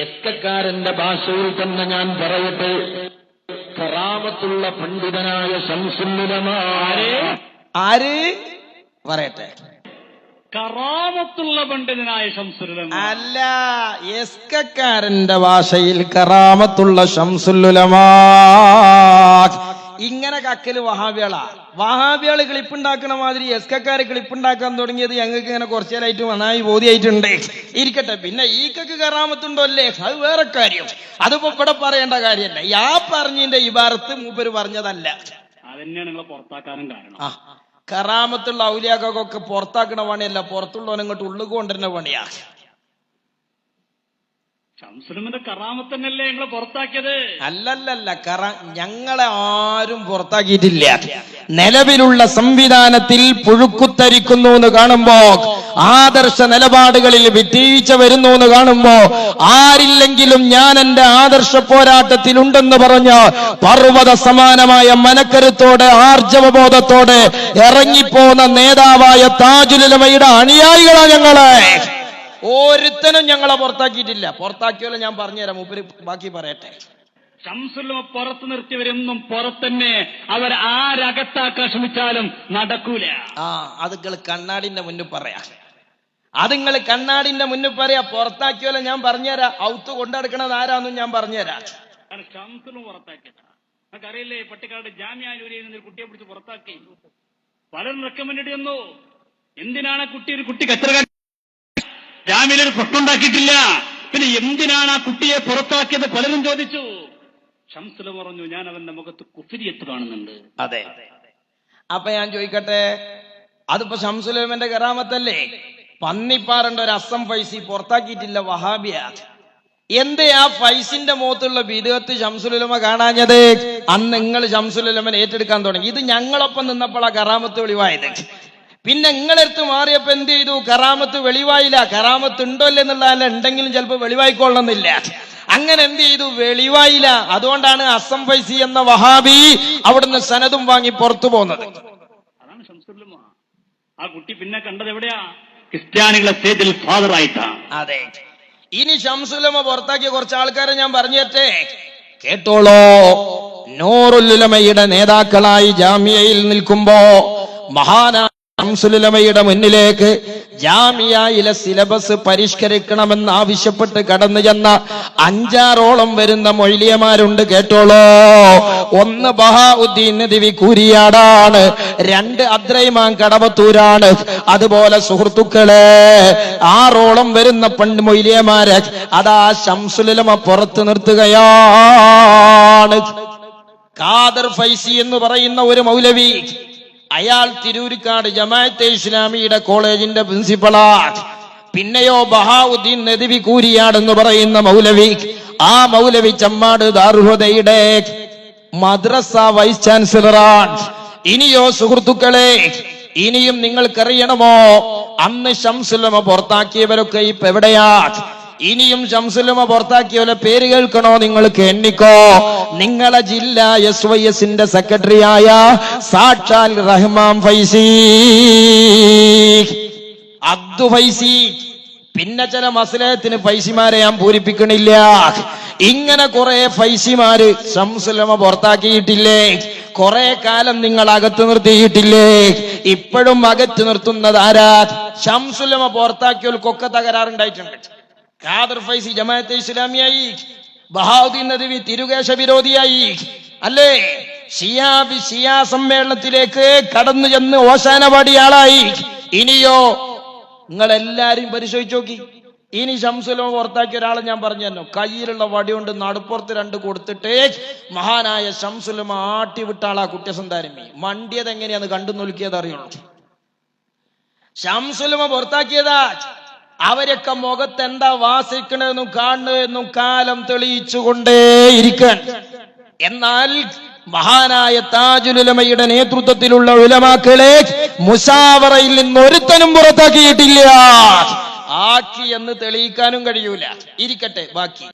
എസ്കക്കാരന്റെ ഭാഷയിൽ തന്നെ ഞാൻ പറയട്ടെ, കറാമത്തുള്ള പണ്ഡിതനായ ശംസുൽ ആര് പറയട്ടെ? കറാമത്തുള്ള പണ്ഡിതനായ ശംസുൽ ഉലമ അല്ല, എസ്കക്കാരന്റെ ഭാഷയിൽ കറാമത്തുള്ള ശംസുൽ ഉലമാ. ഇങ്ങനെ കക്കല് വഹാബികള് ക്ലിപ്പുണ്ടാക്കണ മാതിരി എസ്കക്കാര് ക്ലിപ്പുണ്ടാക്കാൻ തുടങ്ങിയത് ഞങ്ങൾക്ക് ഇങ്ങനെ കുറച്ചേലായിട്ട് നന്നായി ബോധ്യായിട്ടുണ്ട്. ഇരിക്കട്ടെ, പിന്നെ ഈക്കക്ക് കറാമത്തുണ്ടോ അല്ലേ, അത് വേറെ കാര്യം. അതിപ്പോ ഇവിടെ പറയേണ്ട കാര്യമല്ല. പറഞ്ഞതിന്റെ ഇബാറത്ത് മൂപ്പര് പറഞ്ഞതല്ല. അതന്നെയാണ് നിങ്ങളെ പുറത്താക്കാനും കാരണം. കറാമത്തുള്ള ഔലിയാക്കൊക്കെ പുറത്താക്കണ പണിയല്ല, പുറത്തുള്ളവനെ ഇങ്ങോട്ട് ഉള്ളിൽ കൊണ്ടുവരുന്ന പണിയാ. ശംസുലമിന്റെ കറാമത്ത് തന്നെയല്ലേ നിങ്ങളെ പുറത്താക്കിയത്? അല്ലല്ലല്ല, ഞങ്ങളെ ആരും പുറത്താക്കിയിട്ടില്ല. നിലവിലുള്ള സംവിധാനത്തിൽ പുഴുക്കുത്തരിക്കുന്നു എന്ന് കാണുമ്പോ, ആദർശ നിലപാടുകളിൽ വിട്ടുവീഴ്ച വരുന്നു എന്ന് കാണുമ്പോ, ആരില്ലെങ്കിലും ഞാൻ എന്റെ ആദർശ പോരാട്ടത്തിലുണ്ടെന്ന് പറഞ്ഞ് പർവ്വത സമാനമായ മനക്കരുത്തോടെ ആർജവബോധത്തോടെ ഇറങ്ങിപ്പോന്ന നേതാവായ താജുൽ ഉലമയുടെ അനുയായികളാണ് ഞങ്ങളെ. ഒരുത്തനും ഞങ്ങളെ പുറത്താക്കിയിട്ടില്ല. പുറത്താക്കിയല്ലോ ഞാൻ പറഞ്ഞുതരാം, മൂപ്പര് ബാക്കി പറയട്ടെ. ശംസുൽ ഉലമ പുറത്തു നിർത്തിയവരെന്നും പുറത്തന്നെ. അവർ ആരകത്താക്കാൻ ശ്രമിച്ചാലും നടക്കൂല. അത് നിങ്ങൾ കണ്ണാടിന്റെ മുന്നിൽ പറയാ. പുറത്താക്കിയല്ലോ ഞാൻ പറഞ്ഞുതരാം. ഔത്ത് കൊണ്ടെടുക്കണത് ആരാന്നും ഞാൻ പറഞ്ഞുതരാം. ശംസുലും പുറത്താക്കിയതാ. നമുക്കറിയില്ലേ, പട്ടിക്കാട് ജാമിഅ നൂരിയയിൽ നിന്ന് കുട്ടിയെ പിടിച്ച് പുറത്താക്കി. പലരും റെക്കമെൻഡ് ചെയ്യുന്നു. എന്തിനാണ് ഒരു കുട്ടിക്ക് എത്ര ജാമ്യയിൽ പ്രശ്നമുണ്ടാക്കിയിട്ടില്ല, പിന്നെ എന്തിനാണ് ആ കുട്ടിയെ പുറത്താക്കിയത് പലരും ചോദിച്ചു. ശംസുൽ പറഞ്ഞു, ഞാൻ അവന്റെ മുഖത്ത് കുഫ്രിയത്ത് കാണുന്നുണ്ട്. അതെ, അപ്പൊ ഞാൻ ചോദിക്കട്ടെ, അതിപ്പോ ശംസുൽ ഉലമന്റെ കറാമത്തല്ലേ? പന്നിപ്പാറന്റെ ഒരു അസം ഫൈസി പുറത്താക്കിയിട്ടില്ല, വഹാബിയ. എന്തേ ആ ഫൈസിന്റെ മുഖത്തുള്ള ബിദ്അത്ത് ശംസുൽ ഉലമ കാണാഞ്ഞത്? അന്ന് നിങ്ങൾ ശംസുൽ ഉലമനെ ഏറ്റെടുക്കാൻ തുടങ്ങി. ഇത് ഞങ്ങളൊപ്പം നിന്നപ്പോഴാ കറാമത്ത് വെളിവായത്. പിന്നെ നിങ്ങളെടുത്ത് മാറിയപ്പോ എന്ത് ചെയ്തു? കറാമത്ത് വെളിവായില്ല. കറാമത്ത് ഉണ്ടോ എന്നുള്ള ഉണ്ടെങ്കിലും ചിലപ്പോൾ വെളിവായിക്കൊള്ളണമെന്നില്ല. അങ്ങനെ എന്ത് ചെയ്തു? വെളിവായില്ല. അതുകൊണ്ടാണ് അസം ഫൈസി എന്ന വഹാബി അവിടുന്ന് സനദും വാങ്ങി പുറത്തു പോകുന്നത്. അതാണ് ശംസുൽ ഉലമ. ആ കുട്ടി പിന്നെ കണ്ടത് എവിടെയാ? ക്രിസ്ത്യാനികളെ സ്റ്റേജിൽ ഫാദറായിട്ടാ. അതെ, ഇനി ശംസുൽ ഉലമ പുറത്താക്കിയ കുറച്ച് ആൾക്കാരെ ഞാൻ പറഞ്ഞേറ്റേ, കേട്ടോളോ. നൂറുൽ ഉലമയുടെ നേതാക്കളായി ജാമിയയിൽ നിൽക്കുമ്പോ മഹാനായ ശംസുൽ ഉലമയുടെ മുന്നിലേക്ക് ജാമിയയിലെ സിലബസ് പരിഷ്കരിക്കണമെന്ന് ആവശ്യപ്പെട്ട് കടന്നു ചെന്ന 5-6ഓളം വരുന്ന മൊയ്ലിയമാരുണ്ട്. കേട്ടോളോ. 1 ബഹാഉദ്ദീൻ നദ്വി കൂരിയാടാണ്, 2 അബ്ദുറഹ്മാൻ കടവത്തൂരാണ്. അതുപോലെ സുഹൃത്തുക്കളെ 6ഓളം വരുന്ന മൊയ്ലിയമാരെ അതാ ശംസുൽ ഉലമ പുറത്തു നിർത്തുകയാണ്. ഖാദർ ഫൈസി എന്ന് പറയുന്ന ഒരു മൗലവി, അയാൾ തിരൂരിക്കാട് ജമാഅത്തെ ഇസ്ലാമിയുടെ കോളേജിന്റെ പ്രിൻസിപ്പളാണ്. പിന്നെയോ ബഹാഉദ്ദീൻ നദ്വി കൂരിയാട് എന്ന് പറയുന്ന മൗലവി, ആ മൗലവി ചമ്മാട് ദാറുൽഹുദയുടെ മദ്രസ വൈസ് ചാൻസലറാണ്. ഇനിയോ സുഹൃത്തുക്കളെ, ഇനിയും നിങ്ങൾക്കറിയണമോ, അന്ന് ശംസുൽ ഉലമ പുറത്താക്കിയവരൊക്കെ ഇപ്പൊ എവിടെയാണ്? ഇനിയും ശംസുൽ ഉലമ പുറത്താക്കിയവരെ പേര് കേൾക്കണോ? നിങ്ങൾക്ക് എണ്ണിക്കോ. നിങ്ങളെ ജില്ലാ SYSന്റെ സെക്രട്ടറിയായ സാക്ഷാൽ റഹ്മാൻ ഫൈസി, അബ്ദു ഫൈസി, പിന്നെ ചില മസ്ലഹത്തിന് ഫൈസിമാരെ ഞാൻ പൂരിപ്പിക്കണില്ല. ഇങ്ങനെ കുറെ ഫൈസിമാര് ശംസുൽ ഉലമ പുറത്താക്കിയിട്ടില്ലേ? കുറെ കാലം നിങ്ങൾ അകത്ത് നിർത്തിയിട്ടില്ലേ? ഇപ്പോഴും അകത്ത് നിർത്തുന്നത് ആരാ? ശംസുൽ ഉലമ പുറത്താക്കിയവർക്കൊക്കെ തകരാറുണ്ടായിട്ടുണ്ട്. ഖാദർ ഫൈസി ജമാഅത്തെ ഇസ്ലാമിയായി, ബഹാഉദ്ദീൻ നദ്വി തിരുകേശ വിരോധിയായി, അല്ലേ? ഷിയാ സമ്മേളനത്തിലേക്ക് കടന്നു ചെന്ന് ഓശാനപാടിയാളായി. ഇനിയോ നിങ്ങൾ എല്ലാരും പരിശോധിച്ച് നോക്കി. ഇനി ശംസുൽ ഉലമ പുറത്താക്കിയ ഒരാളെ ഞാൻ പറഞ്ഞു തന്നു. കയ്യിലുള്ള വടി കൊണ്ട് നടുപ്പുറത്ത് 2 കൊടുത്തിട്ട് മഹാനായ ശംസുൽ ഉലമ ആട്ടി വിട്ടാളാ കുറ്റസന്താരമി. മണ്ടിയത് എങ്ങനെയാന്ന് കണ്ടു നോക്കിയത് അറിയുള്ളൂ. ശംസുൽ ഉലമ പുറത്താക്കിയതാ. അവരൊക്കെ മുഖത്ത് എന്താ വാസിക്കണെന്നും കാണുന്നതെന്നും കാലം തെളിയിച്ചുകൊണ്ടേയിരിക്കാൻ. എന്നാൽ മഹാനായ താജുൽ ഉലമയുടെ നേതൃത്വത്തിലുള്ള ഉലമാക്കളെ മുശാവറയിൽ നിന്ന് ഒരുത്തനും പുറത്താക്കിയിട്ടില്ല. ആക്കി എന്ന് തെളിയിക്കാനും കഴിയൂല. ഇരിക്കട്ടെ, ബാക്കി